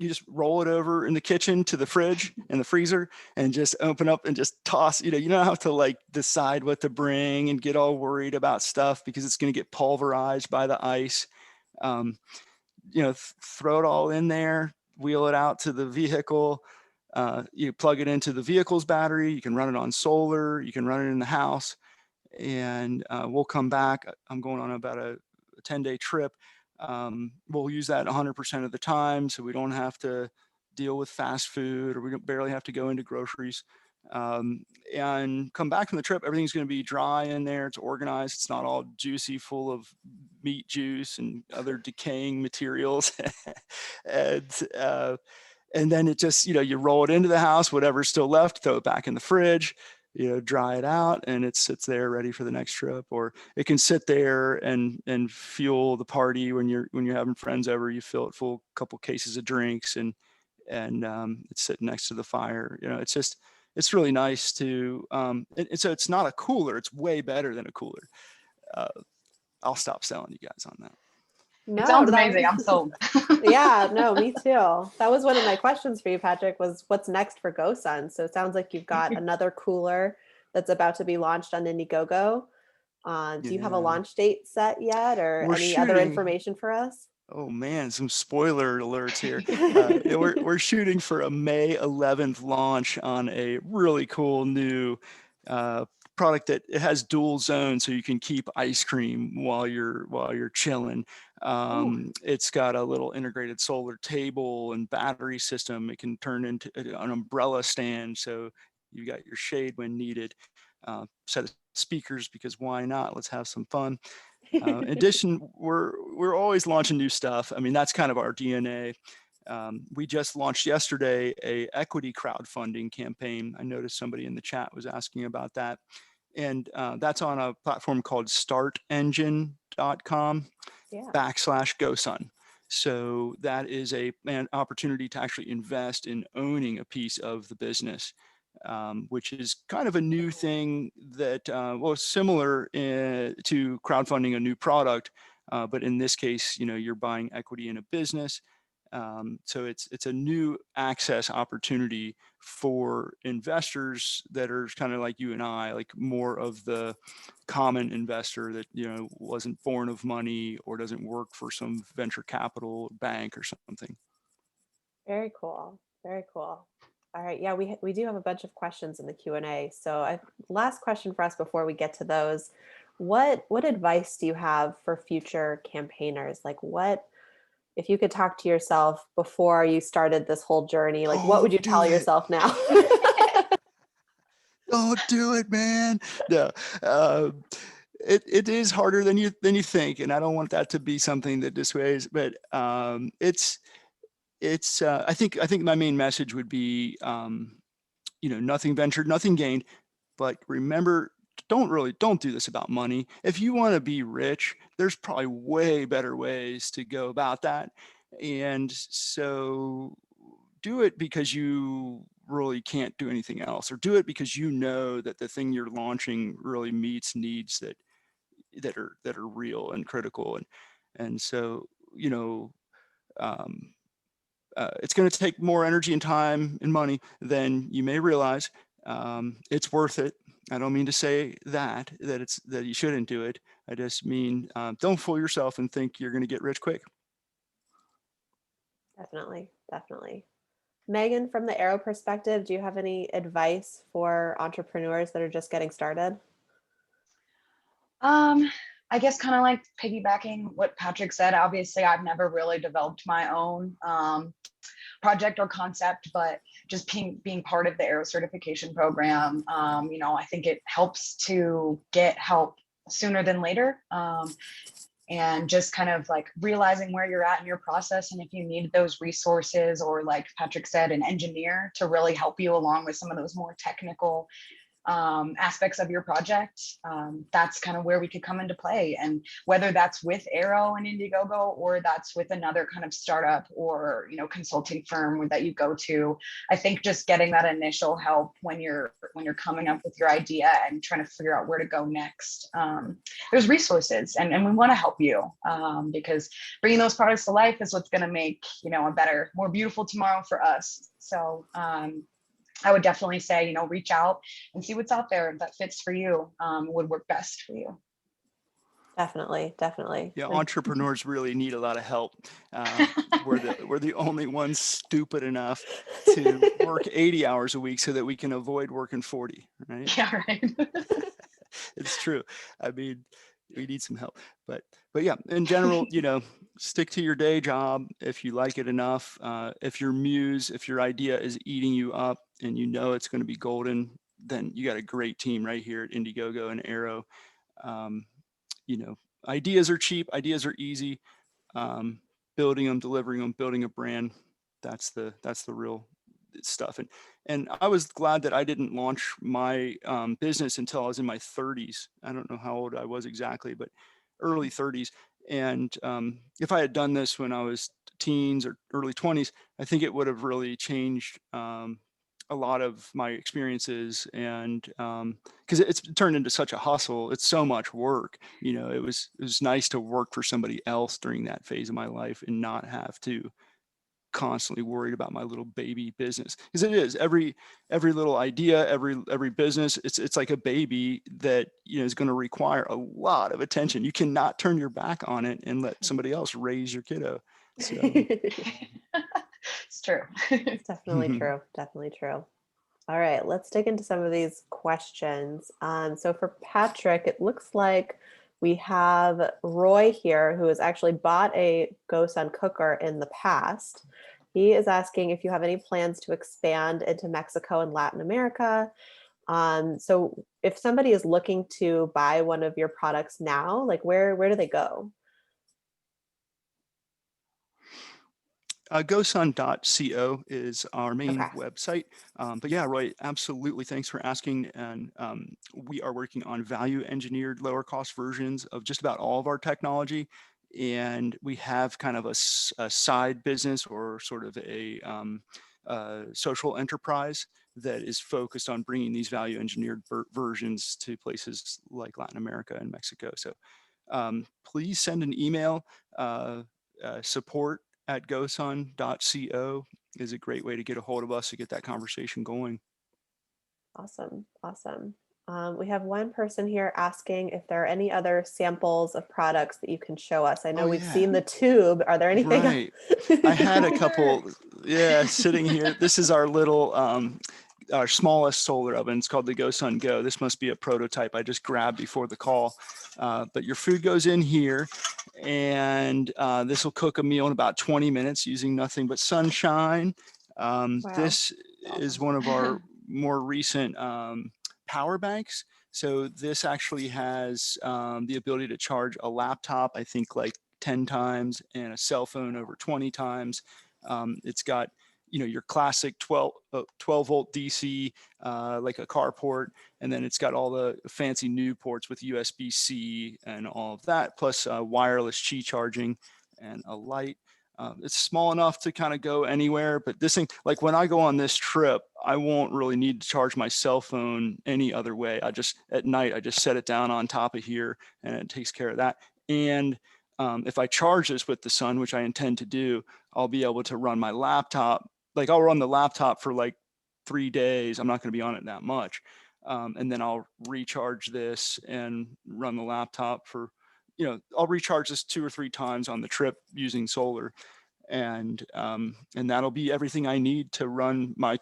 you just roll it over in the kitchen to the fridge and the freezer and just open up and just toss. You don't have to like decide what to bring and get all worried about stuff because it's going to get pulverized by the ice. throw it all in there, wheel it out to the vehicle. You plug it into the vehicle's battery. You can run it on solar. You can run it in the house. And we'll come back. I'm going on about a 10-day trip. We'll use that 100% of the time, so we don't have to deal with fast food, or we don't barely have to go into groceries. And come back from the trip, everything's going to be dry in there. It's organized. It's not all juicy, full of meat juice and other decaying materials. And then it just, you roll it into the house, whatever's still left, throw it back in the fridge, dry it out, and it sits there ready for the next trip. Or it can sit there and fuel the party when you're having friends over. You fill it full, a couple cases of drinks, and it's sitting next to the fire. It's really nice to. So it's not a cooler. It's way better than a cooler. I'll stop selling you guys on that. It sounds amazing. I'm sold. Yeah, no, me too. That was one of my questions for you, Patrick, was what's next for Ghosan? So it sounds like you've got another cooler that's about to be launched on Indiegogo. Do you have a launch date set yet, or other information for us? Oh man, some spoiler alerts here. We're shooting for a May 11th launch on a really cool new product that it has dual zone, so you can keep ice cream while you're chilling. It's got a little integrated solar table and battery system. It can turn into an umbrella stand, so you got your shade when needed. Set of speakers, because why not? Let's have some fun. In addition, we're always launching new stuff. I mean, that's kind of our DNA. We just launched yesterday a equity crowdfunding campaign. I noticed somebody in the chat was asking about that. And that's on a platform called startengine.com/Ghosan. So that is an opportunity to actually invest in owning a piece of the business, which is kind of a new thing that, similar to crowdfunding a new product. But in this case, you're buying equity in a business. So it's a new access opportunity for investors that are kind of like you and I, like more of the common investor that wasn't born of money or doesn't work for some venture capital bank or something. Very cool. Very cool. All right. Yeah, we do have a bunch of questions in the Q&A. So last question for us before we get to those. What advice do you have for future campaigners? Like, if you could talk to yourself before you started this whole journey, like what would you tell yourself now? Don't do it, man. No, it is harder than you think, and I don't want that to be something that dissuades. But it's. I think my main message would be, nothing ventured, nothing gained. But remember, don't do this about money. If you want to be rich, there's probably way better ways to go about that. And so do it because you really can't do anything else, or do it because that the thing you're launching really meets needs that are real and critical. And so, it's going to take more energy and time and money than you may realize. It's worth it. I don't mean to say that you shouldn't do it. I just mean, don't fool yourself and think you're going to get rich quick. Definitely. Meghan, from the Aero perspective, do you have any advice for entrepreneurs that are just getting started? I guess kind of like piggybacking what Patrick said. Obviously, I've never really developed my own project or concept, but just being part of the Aero certification program, I think it helps to get help sooner than later. And just kind of like realizing where you're at in your process, and if you need those resources, or like Patrick said, an engineer to really help you along with some of those more technical aspects of your project, that's kind of where we could come into play. And whether that's with Aero and Indiegogo, or that's with another kind of startup or consulting firm that you go to, I think just getting that initial help when you're coming up with your idea and trying to figure out where to go next, there's resources, and we want to help you, because bringing those products to life is what's going to make a better, more beautiful tomorrow for us. So I would definitely say, reach out and see what's out there that fits for you, would work best for you. Definitely, definitely. Yeah, And entrepreneurs really need a lot of help. We're the only ones stupid enough to work 80 hours a week so that we can avoid working 40, right? Yeah, right. It's true. I mean, we need some help, but yeah, in general, stick to your day job if you like it enough. If your idea is eating you up and it's going to be golden, then you got a great team right here at Indiegogo and Aero. Um, you know, Ideas are cheap, ideas are easy. Building them, delivering them, building a brand, that's the real stuff. And I was glad that I didn't launch my business until I was in my 30s. I don't know how old I was exactly, but early 30s. And if I had done this when I was teens or early 20s, I think it would have really changed a lot of my experiences. And because it's turned into such a hustle, it's so much work. It was nice to work for somebody else during that phase of my life and not have to constantly worried about my little baby business, because it is every little idea, every business, it's like a baby that is going to require a lot of attention. You cannot turn your back on it and let somebody else raise your kiddo. So It's true. it's definitely true. Definitely true. All right, let's dig into some of these questions. So for Patrick, it looks like we have Roy here, who has actually bought a Gosun cooker in the past. He is asking if you have any plans to expand into Mexico and Latin America. So if somebody is looking to buy one of your products now, like where do they go? Gosun.co is our main Okay. website. But yeah, Roy, absolutely. Thanks for asking. And we are working on value engineered lower cost versions of just about all of our technology. And we have kind of a side business or sort of a social enterprise that is focused on bringing these value engineered versions to places like Latin America and Mexico. So please send an email, support@gosun.co is a great way to get a hold of us to get that conversation going. Awesome. Awesome. We have one person here asking if there are any other samples of products that you can show us. I know Oh we've yeah, seen the tube. Are there anything? right. I had a Oh, couple, works. yeah, sitting here. This is our little, our smallest solar oven. It's called the Gosun Go. This must be a prototype I just grabbed before the call. But your food goes in here, and this will cook a meal in about 20 minutes using nothing but sunshine. Wow. This is Awesome. one of our more recent power banks. So this actually has the ability to charge a laptop, I think like 10 times, and a cell phone over 20 times. It's got your classic 12 volt DC, like a carport, and then it's got all the fancy new ports with USB-C and all of that, plus wireless Qi charging and a light. It's small enough to kind of go anywhere, but this thing, like when I go on this trip, I won't really need to charge my cell phone any other way. At night, I just set it down on top of here and it takes care of that. And if I charge this with the sun, which I intend to do, I'll be able to run my laptop. Like I'll run the laptop for like 3 days. I'm not going to be on it that much. And then I'll recharge this and run the laptop for, I'll recharge this 2 or 3 times on the trip using solar. And that'll be everything I need to run my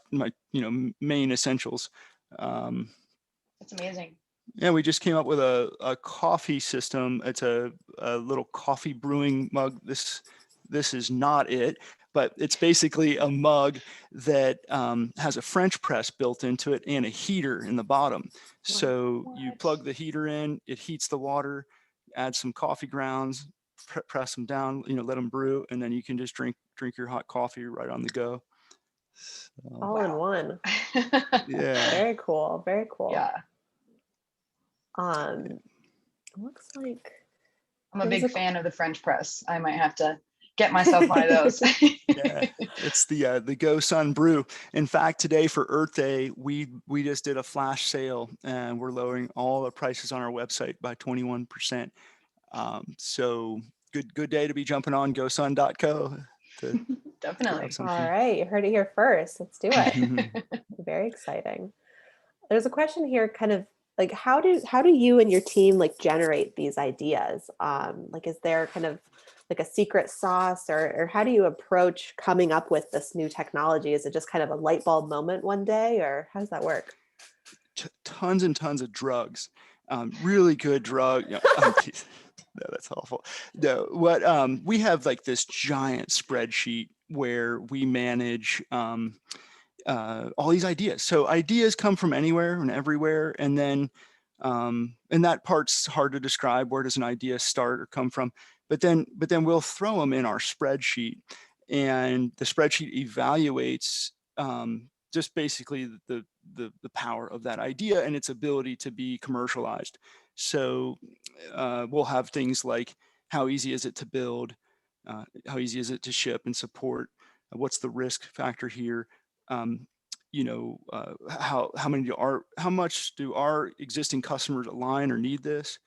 main essentials. That's amazing. Yeah, we just came up with a coffee system. It's a little coffee brewing mug. This is not it, but it's basically a mug that has a French press built into it and a heater in the bottom. Wow. So you What? plug the heater in, it heats the water, add some coffee grounds, press them down, let them brew, and then you can just drink your hot coffee right on the go. So, All in Wow. one. yeah. Very cool. Very cool. Yeah, Um, looks like I'm a there was big a fan of the French press. I might have to get myself one of those. Yeah, it's the Ghosan brew. In fact, today for Earth Day, we just did a flash sale, and we're lowering all the prices on our website by 21%. So good day to be jumping on Gosun.co to grab Definitely. all something. right. You heard it here first. Let's do it. Very exciting. There's a question here kind of like how do you and your team like generate these ideas? Like, is there kind of like a secret sauce, or how do you approach coming up with this new technology? Is it just kind of a light bulb moment one day, or how does that work? Tons and tons of drugs, really good drug. No, that's awful. No, what we have like this giant spreadsheet where we manage all these ideas. So ideas come from anywhere and everywhere, and that part's hard to describe. Where does an idea start or come from? But then we'll throw them in our spreadsheet, and the spreadsheet evaluates just basically the power of that idea and its ability to be commercialized. So we'll have things like how easy is it to build, how easy is it to ship and support, what's the risk factor here, um, how much do our existing customers align or need this,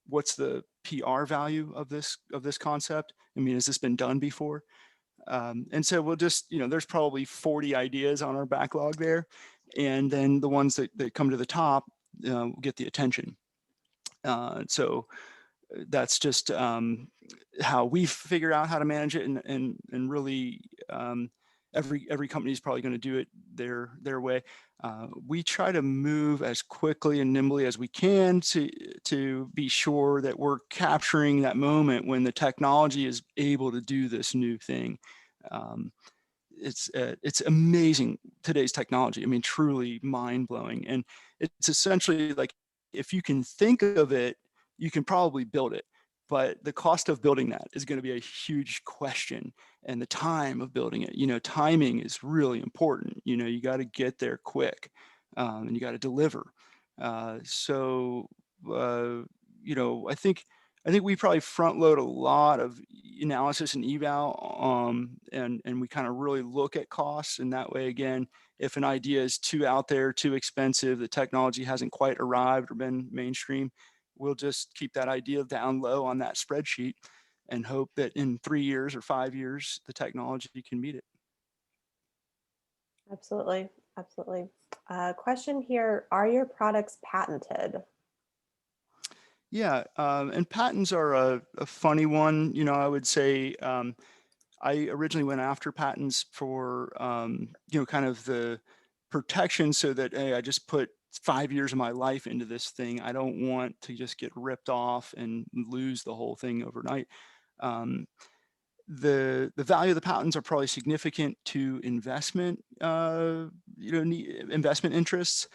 what's the PR value of this concept? I mean, has this been done before? And so we'll just, there's probably 40 ideas on our backlog there. And then the ones that come to the top will get the attention. So that's just how we figure out how to manage it. And really, every company is probably going to do it their way. We try to move as quickly and nimbly as we can to be sure that we're capturing that moment when the technology is able to do this new thing. It's amazing, today's technology. I mean, truly mind-blowing. And it's essentially like, if you can think of it, you can probably build it. But the cost of building that is going to be a huge question, and the time of building it. Timing is really important. You got to get there quick, and you got to deliver. So I think we probably front load a lot of analysis and eval, and we kind of really look at costs. And that way, again, if an idea is too out there, too expensive, the technology hasn't quite arrived or been mainstream, we'll just keep that idea down low on that spreadsheet and hope that in 3 years or 5 years, the technology can meet it. Absolutely. Absolutely. Question here, are your products patented? Yeah, and patents are a funny one. I would say I originally went after patents for, kind of the protection, so that, hey, I just put 5 years of my life into this thing. I don't want to just get ripped off and lose the whole thing overnight. Um, the value of the patents are probably significant to investment, investment interests,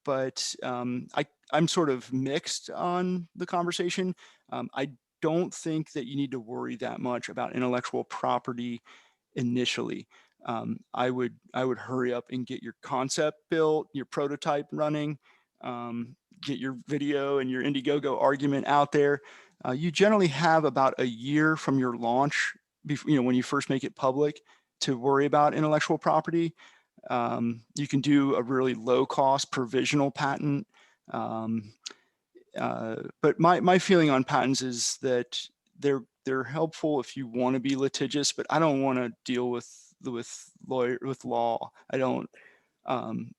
but I'm sort of mixed on the conversation. I don't think that you need to worry that much about intellectual property initially. I would hurry up and get your concept built, your prototype running, get your video and your Indiegogo argument out there. You generally have about a year from your launch, when you first make it public, to worry about intellectual property. You can do a really low cost provisional patent. But my feeling on patents is that they're helpful if you want to be litigious, but I don't want to deal with law. I don't, and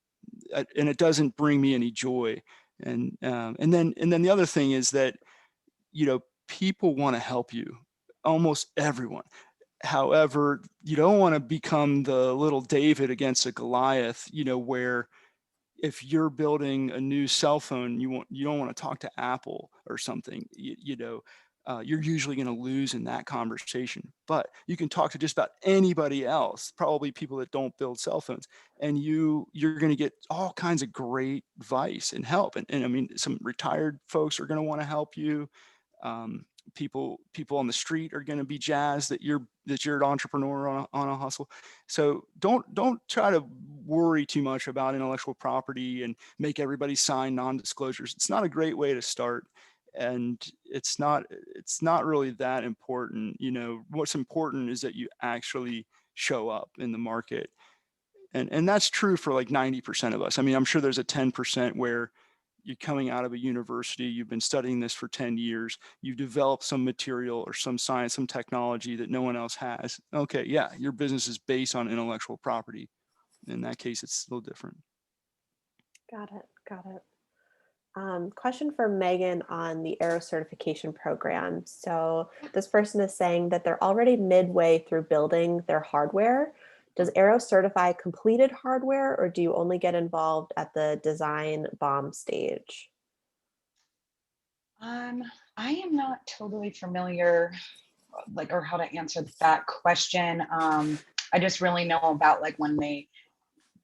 it doesn't bring me any joy. And then the other thing is that, people want to help you, almost everyone. However, you don't want to become the little David against a Goliath, where if you're building a new cell phone, you don't want to talk to Apple or something. You're usually going to lose in that conversation. But you can talk to just about anybody else, probably people that don't build cell phones, and you're going to get all kinds of great advice and help. And I mean, some retired folks are going to want to help you. Um, people on the street are going to be jazzed that you're an entrepreneur on a hustle. So don't try to worry too much about intellectual property and make everybody sign non-disclosures. It's not a great way to start, and it's not really that important. What's important is that you actually show up in the market, and that's true for like 90% of us. I mean, I'm sure there's a 10% where you're coming out of a university, you've been studying this for 10 years, you've developed some material or some science, some technology that no one else has. Okay, yeah, your business is based on intellectual property. In that case, it's a little different. Got it. Got it. Question for Megan on the Aero certification program. So this person is saying that they're already midway through building their hardware. Does Aero certify completed hardware, or do you only get involved at the design BOM stage? I am not totally familiar, like, or how to answer that question. I just really know about like when they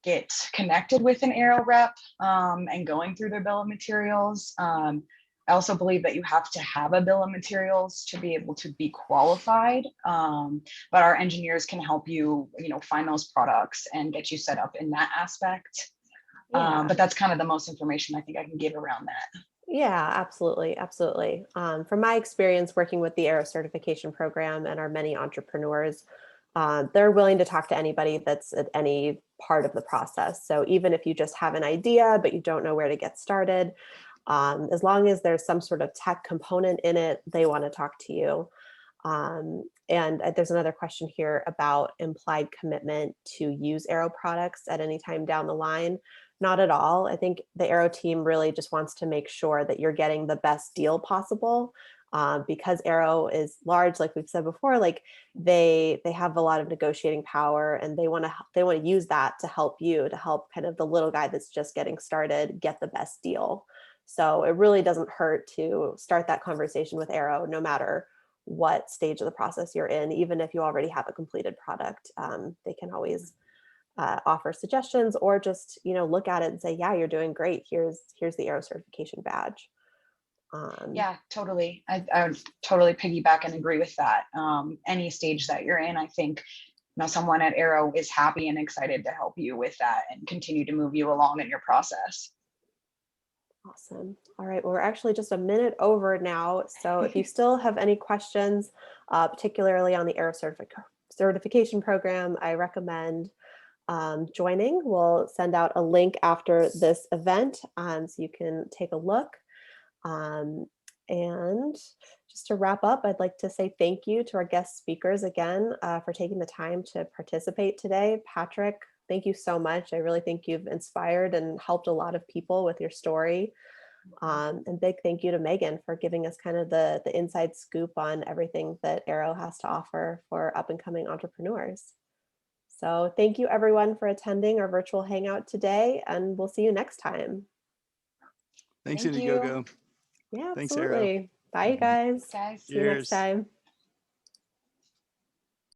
get connected with an Aero rep and going through their bill of materials. I also believe that you have to have a bill of materials to be able to be qualified. But our engineers can help you, find those products and get you set up in that aspect. Yeah. But that's kind of the most information I think I can give around that. Yeah, absolutely. Absolutely. From my experience working with the Aero certification program and our many entrepreneurs, they're willing to talk to anybody that's at any part of the process. So even if you just have an idea, but you don't know where to get started, as long as there's some sort of tech component in it, they want to talk to you. And there's another question here about implied commitment to use Aero products at any time down the line. Not at all. I think the Aero team really just wants to make sure that you're getting the best deal possible. Because Aero is large, like we've said before, like they have a lot of negotiating power, and they want to use that to help you, to help kind of the little guy that's just getting started get the best deal. So it really doesn't hurt to start that conversation with Aero, no matter what stage of the process you're in. Even if you already have a completed product, they can always offer suggestions, or just look at it and say, yeah, you're doing great, here's the Aero certification badge. Yeah, totally. I would totally piggyback and agree with that. Any stage that you're in, I think, someone at Aero is happy and excited to help you with that and continue to move you along in your process. Awesome. All right, well, we're actually just a minute over now, so if you still have any questions, particularly on the Aero certification program, I recommend joining. We'll send out a link after this event, so you can take a look. And just to wrap up, I'd like to say thank you to our guest speakers again for taking the time to participate today. Patrick, thank you so much. I really think you've inspired and helped a lot of people with your story. And big thank you to Megan for giving us kind of the inside scoop on everything that Aero has to offer for up and coming entrepreneurs. So thank you everyone for attending our virtual hangout today, and we'll see you next time. Thanks, Thank you. Indiegogo. Yeah, Thanks, Aero. absolutely. Bye, you guys. Guys. See you next Cheers. time.